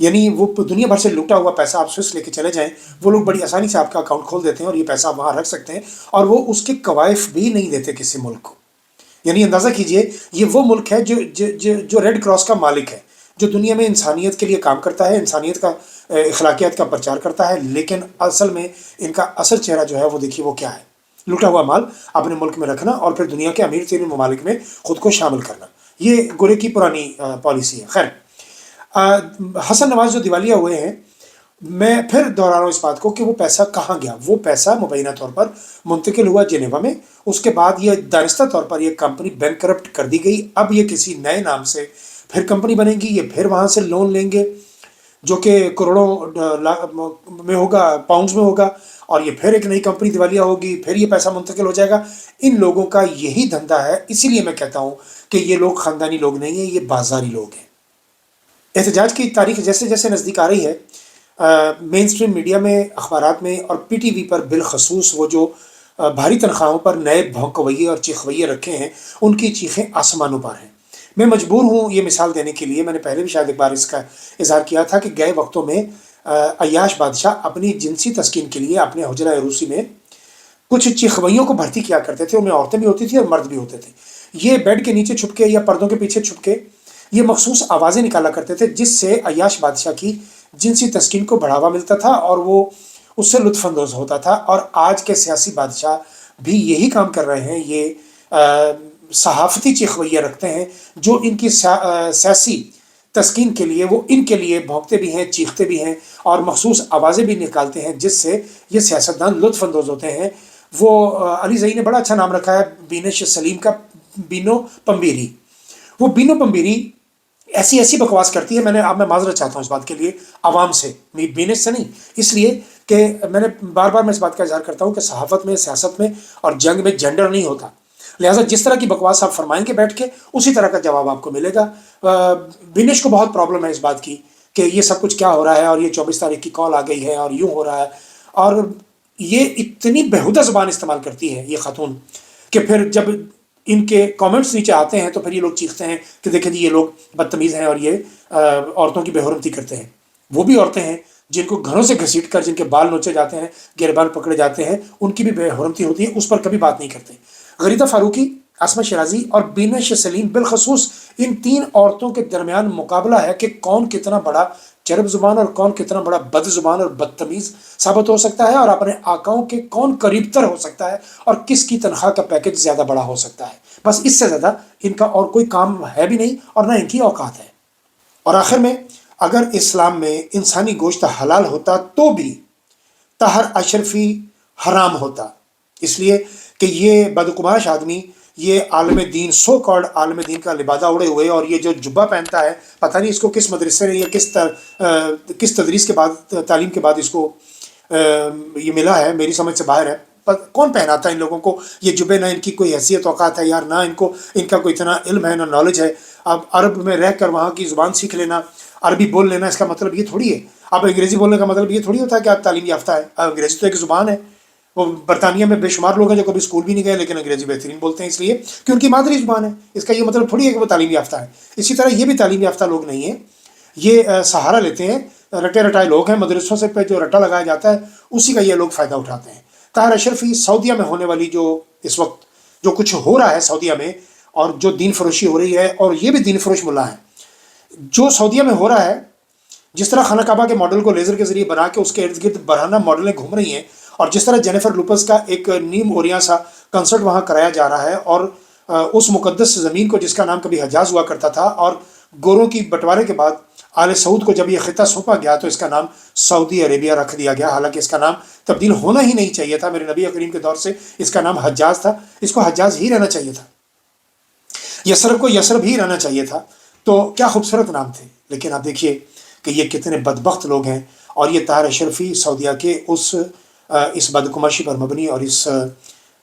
یعنی وہ دنیا بھر سے لوٹا ہوا پیسہ آپ سوئس لے کے چلے جائیں، وہ لوگ بڑی آسانی سے آپ کا اکاؤنٹ کھول دیتے ہیں اور یہ پیسہ آپ وہاں رکھ سکتے ہیں، اور وہ اس کے کوائف بھی نہیں دیتے کسی ملک کو۔ یعنی اندازہ کیجئے، یہ وہ ملک ہے جو ریڈ کراس کا مالک ہے، جو دنیا میں انسانیت کے لیے کام کرتا ہے، انسانیت کا اخلاقیات کا پرچار کرتا ہے، لیکن اصل میں ان کا اصل چہرہ جو ہے وہ دیکھیے وہ کیا ہے، لوٹا ہوا مال اپنے ملک میں رکھنا اور پھر دنیا کے امیر ترین ممالک میں خود کو شامل کرنا۔ یہ گورے کی پرانی پالیسی ہے۔ خیر، حسن نواز جو دیوالیہ ہوئے ہیں، میں پھر دہرا رہا ہوں اس بات کو کہ وہ پیسہ کہاں گیا۔ وہ پیسہ مبینہ طور پر منتقل ہوا جنیوا میں، اس کے بعد یہ دانستہ طور پر یہ کمپنی بینک کرپٹ کر دی گئی۔ اب یہ کسی نئے نام سے پھر کمپنی بنے گی، یہ پھر وہاں سے لون لیں گے جو کہ کروڑوں میں ہوگا، پاؤنڈز میں ہوگا، اور یہ پھر ایک نئی کمپنی دیوالیہ ہوگی، پھر یہ پیسہ منتقل ہو جائے گا۔ ان لوگوں کا یہی دھندا ہے، اسی لیے میں کہتا ہوں کہ یہ لوگ خاندانی لوگ نہیں ہیں، یہ بازاری لوگ ہیں۔ احتجاج کی تاریخ جیسے جیسے نزدیک آ رہی ہے، مین سٹریم میڈیا میں، اخبارات میں اور پی ٹی وی پر بالخصوص وہ جو بھاری تنخواہوں پر نئے بھونکویے اور چیخویے رکھے ہیں، ان کی چیخیں آسمانوں پر ہیں۔ میں مجبور ہوں یہ مثال دینے کے لیے، میں نے پہلے بھی شاید ایک بار اس کا اظہار کیا تھا کہ گئے وقتوں میں عیاش بادشاہ اپنی جنسی تسکین کے لیے اپنے حجرہ عروسی میں کچھ چیخویوں کو بھرتی کیا کرتے تھے، ان میں عورتیں بھی ہوتی تھیں اور مرد بھی ہوتے تھے۔ یہ بیڈ کے نیچے چھپ کے یا پردوں کے پیچھے چھپ کے یہ مخصوص آوازیں نکالا کرتے تھے، جس سے عیاش بادشاہ کی جنسی تسکین کو بڑھاوا ملتا تھا اور وہ اس سے لطف اندوز ہوتا تھا۔ اور آج کے سیاسی بادشاہ بھی یہی کام کر رہے ہیں، یہ صحافتی چیخویے رکھتے ہیں جو ان کی سیاسی تسکین کے لیے، وہ ان کے لیے بھونکتے بھی ہیں، چیختے بھی ہیں اور مخصوص آوازیں بھی نکالتے ہیں، جس سے یہ سیاستدان لطف اندوز ہوتے ہیں۔ وہ علی زئی نے بڑا اچھا نام رکھا ہے بینش سلیم کا، بینو پمبیری۔ وہ بینو پمبیری ایسی ایسی بکواس کرتی ہے، میں معذرت چاہتا ہوں اس بات کے لیے عوام سے، بینش سے نہیں، اس لیے کہ میں نے بار بار میں اس بات کا اظہار کرتا ہوں کہ صحافت میں، سیاست میں اور جنگ میں جنڈر نہیں ہوتا، لہٰذا جس طرح کی بکواس آپ فرمائیں گے بیٹھ کے، اسی طرح کا جواب آپ کو ملے گا۔ بینش کو بہت پرابلم ہے اس بات کی کہ یہ سب کچھ کیا ہو رہا ہے، اور یہ 24 تاریخ کی کال آ گئی ہے اور یوں ہو رہا ہے، اور یہ اتنی بےہودہ زبان استعمال کرتی ہے یہ خاتون کہ پھر جب ان کے کامنٹس نیچے آتے ہیں تو پھر یہ لوگ چیختے ہیں کہ دیکھیں جی یہ لوگ بدتمیز ہیں اور یہ عورتوں کی بے حرمتی کرتے ہیں۔ وہ بھی عورتیں ہیں جن کو گھروں سے گھسیٹ کر، جن کے بال نوچے جاتے ہیں، گریبان پکڑے جاتے ہیں، ان کی بھی بے حرمتی ہوتی ہے، اس پر کبھی بات نہیں کرتے۔ غریدہ فاروقی، عاصمہ شیرازی اور بینش سلیم بالخصوص، ان تین عورتوں کے درمیان مقابلہ ہے کہ کون کتنا بڑا چرب زبان اور کون کتنا بڑا بد زبان اور بدتمیز ثابت ہو سکتا ہے، اور اپنے آقاؤں کے کون قریب تر ہو سکتا ہے، اور کس کی تنخواہ کا پیکج زیادہ بڑا ہو سکتا ہے۔ بس اس سے زیادہ ان کا اور کوئی کام ہے بھی نہیں اور نہ ان کی اوقات ہے۔ اور آخر میں، اگر اسلام میں انسانی گوشت حلال ہوتا تو بھی طاہر اشرفی حرام ہوتا، اس لیے کہ یہ بدقماش آدمی، یہ عالم دین، سو کالڈ عالم دین کا لبادہ اڑے ہوئے، اور یہ جو جبہ پہنتا ہے، پتہ نہیں اس کو کس مدرسے نے یا کس تدریس کے بعد، تعلیم کے بعد اس کو یہ ملا ہے، میری سمجھ سے باہر ہے۔ کون پہناتا ہے ان لوگوں کو یہ جبے؟ نہ ان کی کوئی حیثیت اوقات ہے یار، نہ ان کا کوئی اتنا علم ہے، نہ نالج ہے۔ اب عرب میں رہ کر وہاں کی زبان سیکھ لینا، عربی بول لینا، اس کا مطلب یہ تھوڑی ہے۔ اب انگریزی بولنے کا مطلب یہ تھوڑی ہوتا ہے کہ آپ تعلیم یافتہ ہے۔ انگریزی تو ایک زبان ہے۔ وہ برطانیہ میں بے شمار لوگ ہیں جو کبھی اسکول بھی نہیں گئے لیکن انگریزی بہترین بولتے ہیں، اس لیے کہ ان کی مادری زبان ہے۔ اس کا یہ مطلب تھوڑی ہے کہ وہ تعلیم یافتہ ہے۔ اسی طرح یہ بھی تعلیم یافتہ لوگ نہیں ہیں، یہ سہارا لیتے ہیں، رٹے رٹائے لوگ ہیں، مدرسوں سے پہ جو رٹا لگایا جاتا ہے اسی کا یہ لوگ فائدہ اٹھاتے ہیں۔ طاہر اشرفی، سعودیہ میں ہونے والی جو اس وقت جو کچھ ہو رہا ہے سعودیہ میں، اور جو دین فروشی ہو رہی ہے، اور یہ بھی دین فروش ملا ہے، جو سعودیہ میں ہو رہا ہے، جس طرح خانہ کعبہ کے ماڈل کو لیزر کے ذریعے بنا کے اس کے ارد گرد برہنہ ماڈلیں گھوم رہی ہیں، اور جس طرح جینیفر لوپز کا ایک نیم اوریاں سا کنسرٹ وہاں کرایا جا رہا ہے، اور اس مقدس زمین کو جس کا نام کبھی حجاز ہوا کرتا تھا، اور گوروں کی بٹوارے کے بعد آل سعود کو جب یہ خطہ سونپا گیا تو اس کا نام سعودی عربیہ رکھ دیا گیا، حالانکہ اس کا نام تبدیل ہونا ہی نہیں چاہیے تھا۔ میرے نبی کریم کے دور سے اس کا نام حجاز تھا، اس کو حجاز ہی رہنا چاہیے تھا، یثرب کو یثرب ہی رہنا چاہیے تھا۔ تو کیا خوبصورت نام تھے، لیکن آپ دیکھیے کہ یہ کتنے بدبخت لوگ ہیں۔ اور یہ طاہر اشرفی سعودیہ کے اس بدکماشی پر مبنی اور اس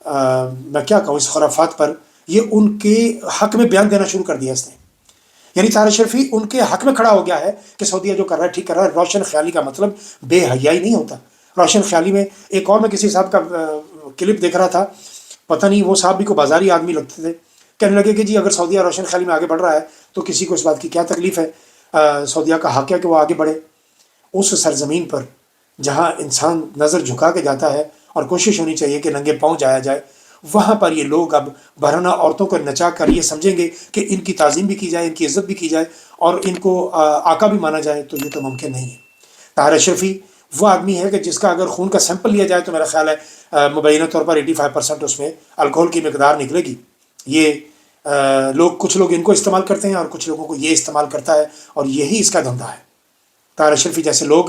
میں کیا کہوں، اس خرافات پر، یہ ان کے حق میں بیان دینا شروع کر دیا اس نے۔ یعنی طاہر اشرفی ان کے حق میں کھڑا ہو گیا ہے کہ سعودیہ جو کر رہا ہے ٹھیک کر رہا ہے۔ روشن خیالی کا مطلب بے حیائی نہیں ہوتا۔ روشن خیالی میں ایک اور، میں کسی صاحب کا کلپ دیکھ رہا تھا، پتہ نہیں وہ صاحب بھی کو بازاری آدمی لگتے تھے، کہنے لگے کہ جی اگر سعودیہ روشن خیالی میں آگے بڑھ رہا ہے تو کسی کو اس بات کی کیا تکلیف ہے۔ سعودیہ کا حق ہے کہ وہ آگے بڑھے اس سرزمین پر جہاں انسان نظر جھکا کے جاتا ہے، اور کوشش ہونی چاہیے کہ ننگے پاؤں جایا جائے، وہاں پر یہ لوگ اب برہنہ عورتوں کو نچا کر یہ سمجھیں گے کہ ان کی تعظیم بھی کی جائے، ان کی عزت بھی کی جائے اور ان کو آقا بھی مانا جائے، تو یہ تو ممکن نہیں ہے۔ طاہر اشرفی وہ آدمی ہے کہ جس کا اگر خون کا سیمپل لیا جائے تو میرا خیال ہے مبینہ طور پر 85% اس میں الکوہول کی مقدار نکلے گی۔ یہ کچھ لوگ ان کو استعمال کرتے ہیں اور کچھ لوگوں کو یہ استعمال کرتا ہے، اور یہی اس کا دھندا ہے۔ طاہر اشرفی جیسے لوگ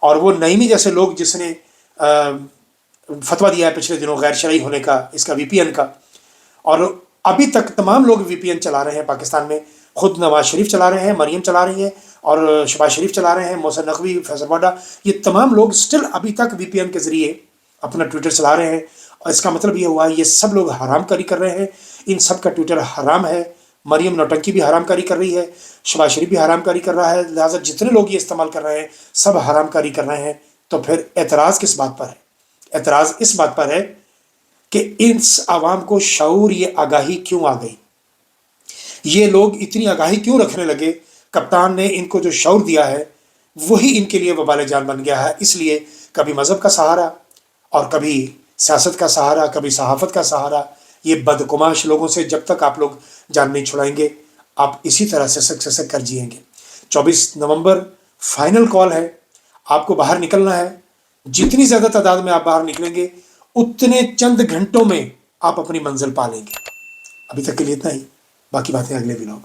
اور وہ نعیمی جیسے لوگ جس نے فتویٰ دیا ہے پچھلے دنوں غیر شرعی ہونے کا، اس کا VPN کا، اور ابھی تک تمام لوگ VPN چلا رہے ہیں پاکستان میں، خود نواز شریف چلا رہے ہیں، مریم چلا رہی ہیں، اور شہباز شریف چلا رہے ہیں، محسن نقوی، فیصل واڈا، یہ تمام لوگ سٹل ابھی تک VPN کے ذریعے اپنا ٹویٹر چلا رہے ہیں۔ اور اس کا مطلب یہ ہوا یہ سب لوگ حرام کاری کر رہے ہیں، ان سب کا ٹویٹر حرام ہے۔ مریم نوٹنکی بھی حرام کاری کر رہی ہے، شہباز شریف بھی حرام کاری کر رہا ہے، لہٰذا جتنے لوگ یہ استعمال کر رہے ہیں سب حرام کاری کر رہے ہیں۔ تو پھر اعتراض کس بات پر ہے؟ اعتراض اس بات پر ہے کہ اس عوام کو شعور، یہ آگاہی کیوں آ گئی؟ یہ لوگ اتنی آگاہی کیوں رکھنے لگے؟ کپتان نے ان کو جو شعور دیا ہے وہی ان کے لیے وبال جان بن گیا ہے۔ اس لیے کبھی مذہب کا سہارا اور کبھی سیاست کا سہارا، کبھی صحافت کا سہارا، یہ بدقماش لوگوں سے جب تک آپ لوگ جان نہیں چھڑائیں گے آپ اسی طرح سسک کر جئیں گے۔ 24 نومبر فائنل کال ہے، آپ کو باہر نکلنا ہے۔ جتنی زیادہ تعداد میں آپ باہر نکلیں گے اتنے چند گھنٹوں میں آپ اپنی منزل پا لیں گے۔ ابھی تک کے لیے اتنا ہی، باقی باتیں اگلے ولاگ۔